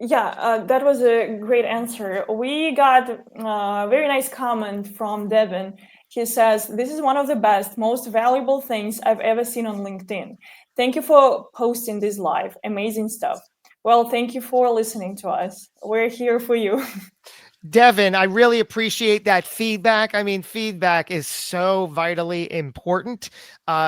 that was a great answer. We got a very nice comment from Devin. He says, "This is one of the best, most valuable things I've ever seen on LinkedIn. Thank you for posting this live. Amazing stuff." Well, thank you for listening to us. We're here for you. Devin, I really appreciate that feedback. I mean, feedback is so vitally important.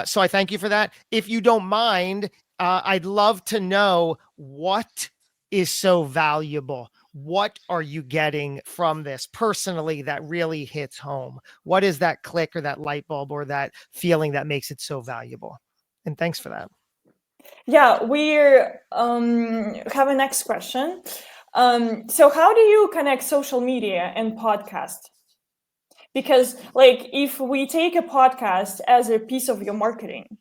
So I thank you for that. If you don't mind, I'd love to know what is so valuable. What are you getting from this personally that really hits home? What is that click or that light bulb or that feeling that makes it so valuable? And thanks for that. Yeah, we're have a next question. So how do you connect social media and podcast? Because like if we take a podcast as a piece of your marketing,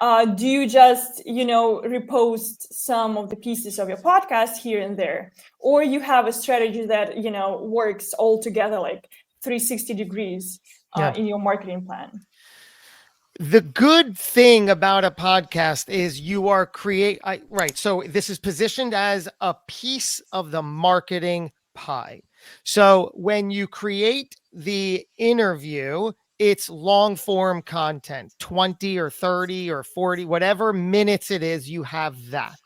do you just, repost some of the pieces of your podcast here and there, or you have a strategy that, works all together, like 360 degrees in your marketing plan? The good thing about a podcast is you are right. So this is positioned as a piece of the marketing pie. So when you create the interview, it's long form content, 20 or 30 or 40, whatever minutes it is, you have that.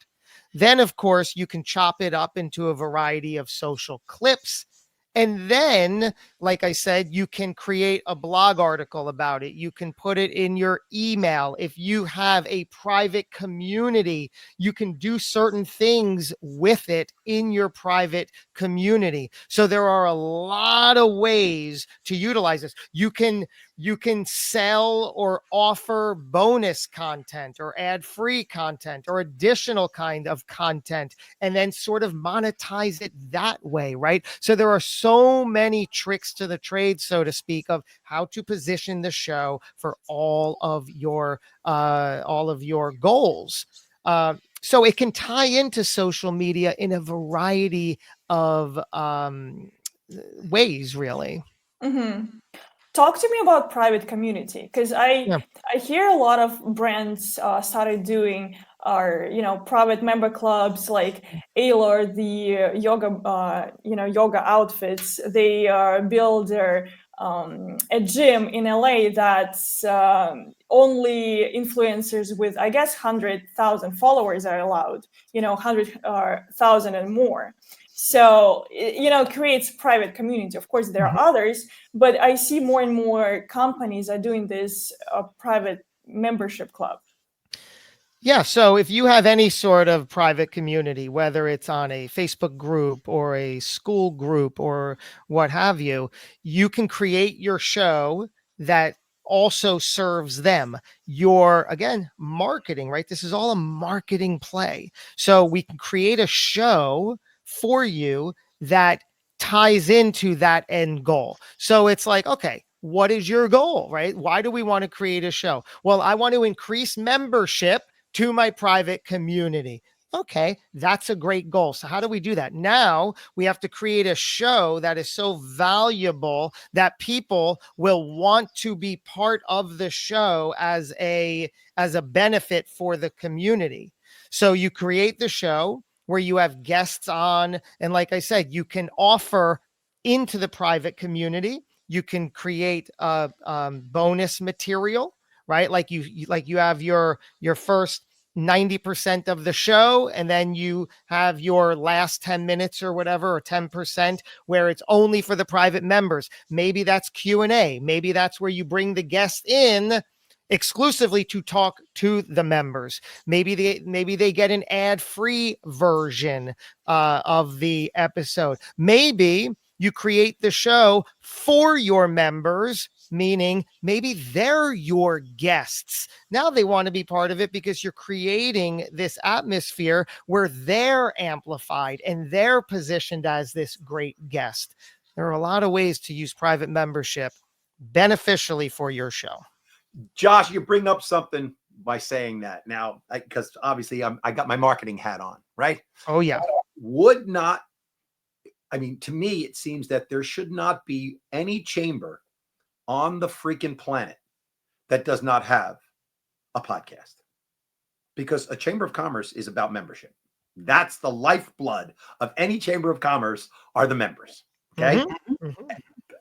Then, of course, you can chop it up into a variety of social clips. And then, like I said, you can create a blog article about it. You can put it in your email. If you have a private community, you can do certain things with it in your private community. So there are a lot of ways to utilize this. You can sell or offer bonus content or ad-free content or additional kind of content and then sort of monetize it that way, right? So there are so many tricks to the trade, so to speak, of how to position the show for all of your goals. So it can tie into social media in a variety of ways, really. Mm-hmm. Talk to me about private community, because I hear a lot of brands started doing private member clubs, like Aylar, the yoga outfits. They build a gym in LA that's only influencers with, I guess, 100,000 followers are allowed. 100,000 and more. So, creates private community. Of course, there are others, but I see more and more companies are doing this private membership club. Yeah. So if you have any sort of private community, whether it's on a Facebook group or a school group or what have you, you can create your show that also serves them. Your, again, marketing, right? This is all a marketing play. So we can create a show for you that ties into that end goal. So it's like, okay, what is your goal, right? Why do we want to create a show? Well, I want to increase membership to my private community. Okay, that's a great goal. So how do we do that? Now we have to create a show that is so valuable that people will want to be part of the show as a benefit for the community. So you create the show where you have guests on, and like I said, you can offer into the private community. You can create a bonus material, right? Like you have your first 90% of the show, and then you have your last 10 minutes or whatever, or 10%, where it's only for the private members. Maybe that's Q&A. Maybe that's where you bring the guest in exclusively to talk to the members. Maybe they get an ad-free version of the episode. Maybe you create the show for your members, meaning maybe they're your guests. Now they want to be part of it because you're creating this atmosphere where they're amplified and they're positioned as this great guest. There are a lot of ways to use private membership beneficially for your show. Josh, you bring up something by saying that now, because obviously I got my marketing hat on, right? Oh, yeah. To me, it seems that there should not be any chamber on the freaking planet that does not have a podcast, because a chamber of commerce is about membership. That's the lifeblood of any chamber of commerce are the members. Okay.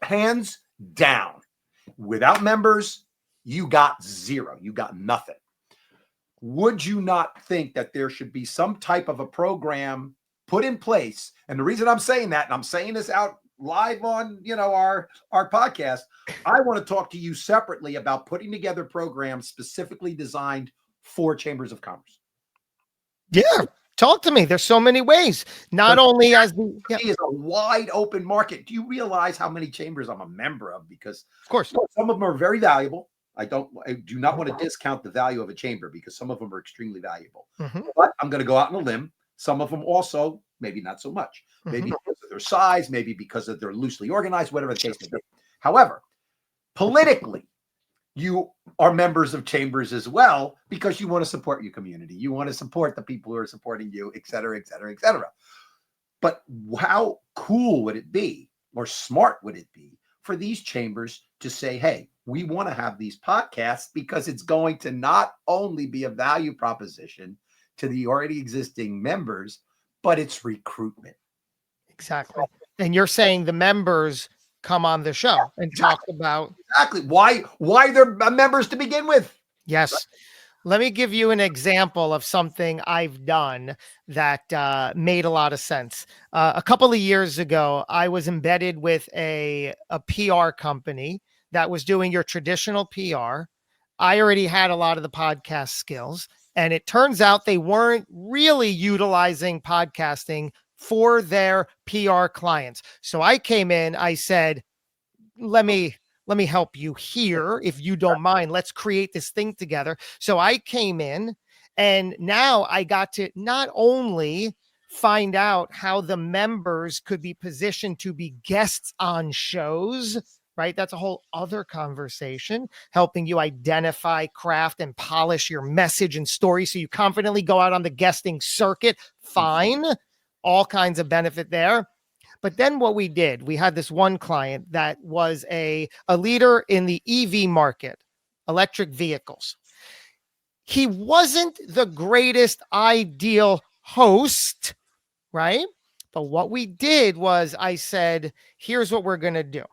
Hands down. Without members, you got zero. You got nothing. Would you not think that there should be some type of a program put in place? And the reason I'm saying that, and I'm saying this out live on, our podcast, I want to talk to you separately about putting together programs specifically designed for chambers of commerce. Yeah. Talk to me. There's so many ways. Not only as the is a wide open market. Do you realize how many chambers I'm a member of? Because of course, some of them are very valuable. I do not want to discount the value of a chamber because some of them are extremely valuable. But I'm going to go out on a limb. Some of them also, maybe not so much. Maybe because of their size, maybe because of they're loosely organized, whatever the case may be. However, politically, you are members of chambers as well because you want to support your community. You want to support the people who are supporting you, et cetera, et cetera, et cetera. But how cool would it be, or smart would it be for these chambers to say, hey, we want to have these podcasts because it's going to not only be a value proposition to the already existing members, but it's recruitment. Exactly. And you're saying the members come on the show and talk about why they're members to begin with. Yes. Let me give you an example of something I've done that made a lot of sense. A couple of years ago, I was embedded with a PR company that was doing your traditional PR. I already had a lot of the podcast skills, and it turns out they weren't really utilizing podcasting for their PR clients. So I came in, I said, let me help you here. If you don't mind, let's create this thing together. So I came in, and now I got to not only find out how the members could be positioned to be guests on shows, right? That's a whole other conversation, helping you identify, craft, and polish your message and story so you confidently go out on the guesting circuit. Fine. All kinds of benefit there. But then what we did, we had this one client that was a leader in the EV market, electric vehicles. He wasn't the greatest ideal host, right? But what we did was I said, here's what we're going to do.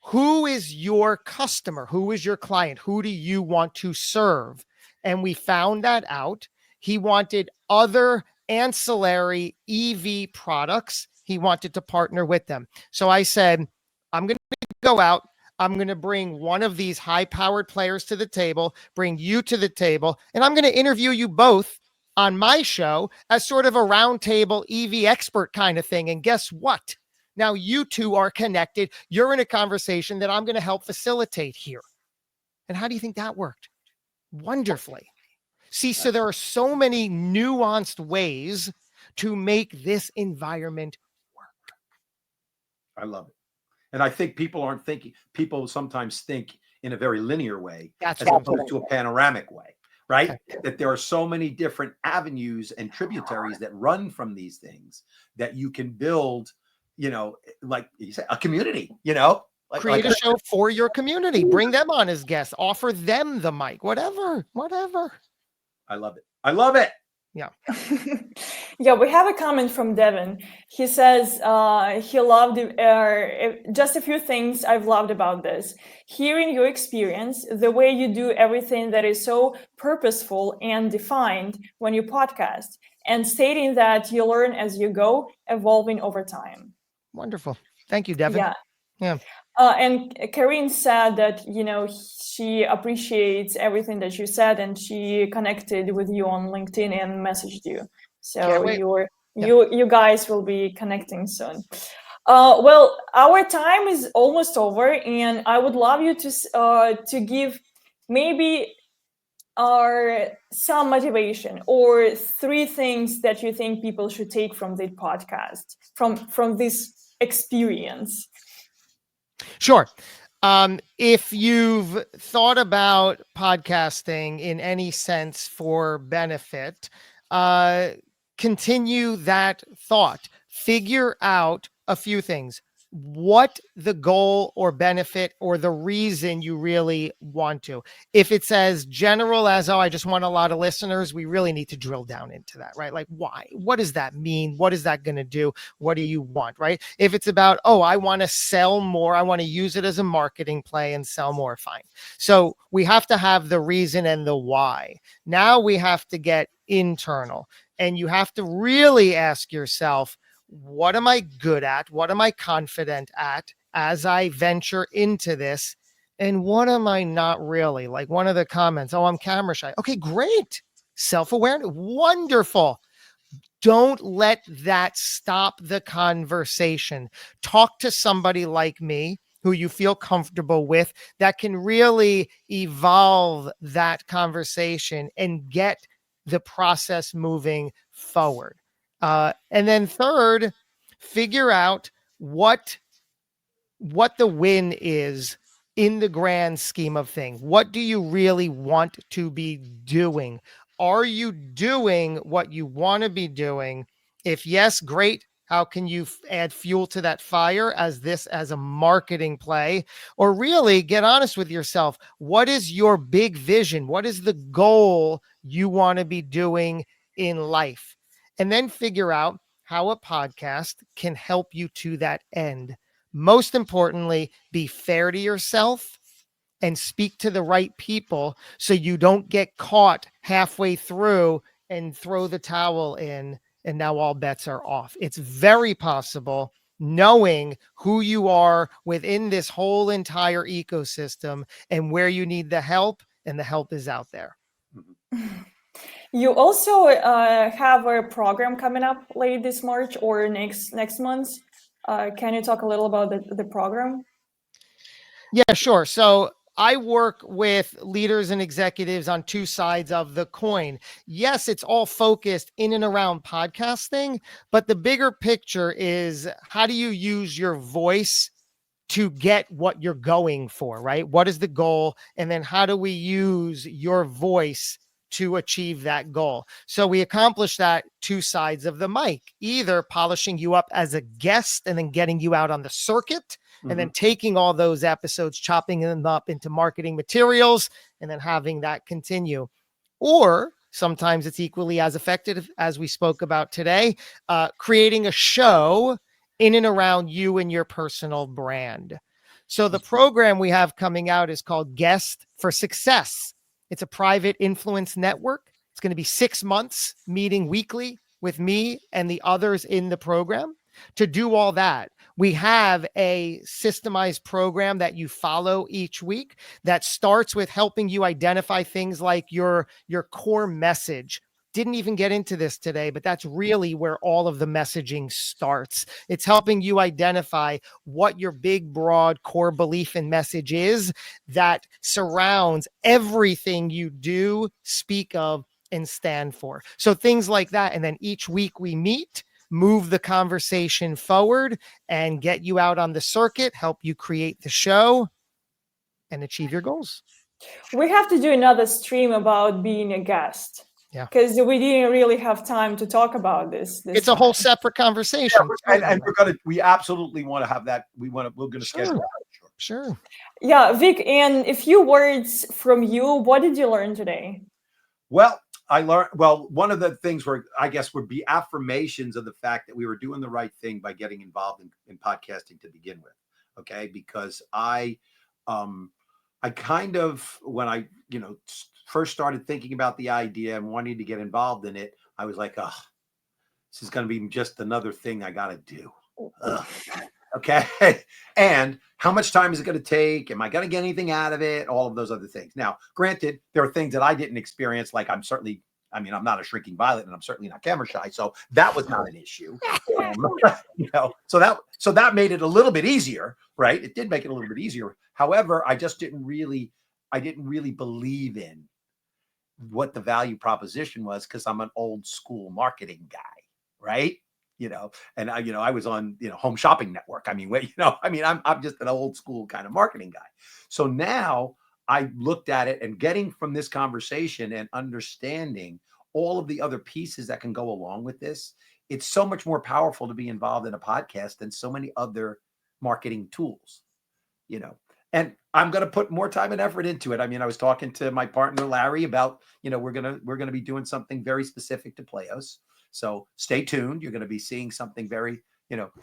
Who is your customer? Who is your client? Who do you want to serve? And we found that out. He wanted other ancillary EV products. He wanted to partner with them. So I said, I'm going to go out. I'm going to bring one of these high-powered players to the table, bring you to the table, and I'm going to interview you both on my show as sort of a roundtable EV expert kind of thing. And guess what? Now you two are connected. You're in a conversation that I'm going to help facilitate here. And how do you think that worked? Wonderfully. See, so there are so many nuanced ways to make this environment work. I love it. And I think people sometimes think in a very linear way, as opposed to a panoramic way, right? Okay. That there are so many different avenues and tributaries that run from these things that you can build, like you said, a community, create a show for your community, bring them on as guests, offer them the mic, whatever. I love it. I love it. Yeah. Yeah, we have a comment from Devin. He says he loved just a few things I've loved about this. Hearing your experience, the way you do everything that is so purposeful and defined when you podcast, and stating that you learn as you go, evolving over time. Wonderful. Thank you, Devin. Yeah. And Karine said that, she appreciates everything that you said, and she connected with you on LinkedIn and messaged you. So you guys will be connecting soon. Well, our time is almost over, and I would love you to give maybe some motivation or 3 things that you think people should take from the podcast, from this experience. Sure. If you've thought about podcasting in any sense for benefit, continue that thought. Figure out a few things. What the goal or benefit or the reason you really want to. If it's as general as, I just want a lot of listeners, we really need to drill down into that, right? Like, why? What does that mean? What is that going to do? What do you want, right? If it's about, I want to sell more, I want to use it as a marketing play and sell more, fine. So we have to have the reason and the why. Now we have to get internal, and you have to really ask yourself, what am I good at? What am I confident at as I venture into this? And what am I not really? Like one of the comments, oh, I'm camera shy. Okay, great. Self-awareness, wonderful. Don't let that stop the conversation. Talk to somebody like me who you feel comfortable with that can really evolve that conversation and get the process moving forward. And then third, figure out what the win is in the grand scheme of things. What do you really want to be doing? Are you doing what you want to be doing? If yes, great. How can you add fuel to that fire as a marketing play? Or really get honest with yourself. What is your big vision? What is the goal you want to be doing in life? And then figure out how a podcast can help you to that end. Most importantly, be fair to yourself and speak to the right people so you don't get caught halfway through and throw the towel in and now all bets are off. It's very possible, knowing who you are within this whole entire ecosystem and where you need the help, and the help is out there. You also have a program coming up late this March or next month. Can you talk a little about the program? Yeah, sure. So I work with leaders and executives on two sides of the coin. Yes, it's all focused in and around podcasting, but the bigger picture is, how do you use your voice to get what you're going for, right? What is the goal? And then how do we use your voice to achieve that goal? So we accomplish that two sides of the mic, either polishing you up as a guest and then getting you out on the circuit, and then taking all those episodes, chopping them up into marketing materials, and then having that continue. Or sometimes it's equally as effective, as we spoke about today, creating a show in and around you and your personal brand. So the program we have coming out is called Guest for Success. It's a private influence network. It's going to be 6 months meeting weekly with me and the others in the program. To do all that, we have a systemized program that you follow each week that starts with helping you identify things like your core message. Didn't even get into this today, but that's really where all of the messaging starts. It's helping you identify what your big, broad core belief and message is that surrounds everything you do, speak of, and stand for. So things like that. And then each week we meet, move the conversation forward, and get you out on the circuit, help you create the show, and achieve your goals. We have to do another stream about being a guest. Yeah. Because we didn't really have time to talk about this it's time. a whole separate conversation. Yeah, and we absolutely want to have that. We're going to schedule that. Sure. Yeah, Vic, and a few words from you. What did you learn today? Well, I learned, one of the things I guess would be affirmations of the fact that we were doing the right thing by getting involved in podcasting to begin with. Okay. Because I kind of, when I, first started thinking about the idea and wanting to get involved in it, I was like, oh, this is going to be just another thing I got to do. Okay. And how much time is it going to take? Am I going to get anything out of it? All of those other things. Now, granted, there are things that I didn't experience. Like I'm not a shrinking violet, and I'm certainly not camera shy. So that was not an issue. So that made it a little bit easier, right? It did make it a little bit easier. However, I just didn't really believe in what the value proposition was, because I'm an old school marketing guy, right? And I was on, Home Shopping Network. I'm just an old school kind of marketing guy. So now I looked at it, and getting from this conversation and understanding all of the other pieces that can go along with this, it's so much more powerful to be involved in a podcast than so many other marketing tools, and I'm going to put more time and effort into it. I was talking to my partner, Larry, about, we're going to be doing something very specific to Playos. So stay tuned. You're going to be seeing something very,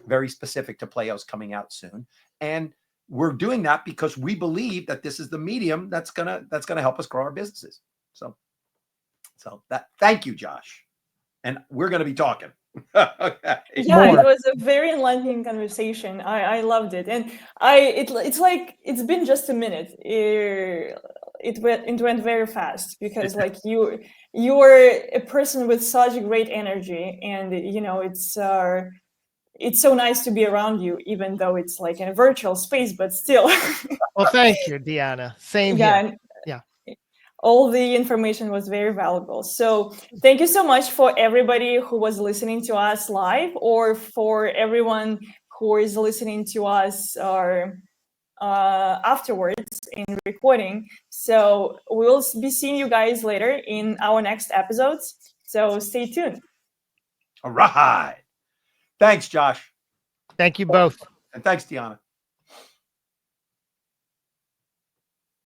very specific to Playos coming out soon. And we're doing that because we believe that this is the medium that's going to help us grow our businesses. So thank you, Josh. And we're going to be talking. Okay. Yeah, More. it was a very enlightening conversation. I loved it, and it's like it's been just a minute. It went very fast because like you were a person with such great energy, and you know it's so nice to be around you, even though it's like in a virtual space, but still. Well, thank you, Deanna. Same Yeah, here. and Yeah. all the information was very valuable. So thank you so much for everybody who was listening to us live, or for everyone who is listening to us or afterwards in recording. So we'll be seeing you guys later in our next episodes. So stay tuned. All right. Thanks, Josh. Thank you both. And thanks, Deanna.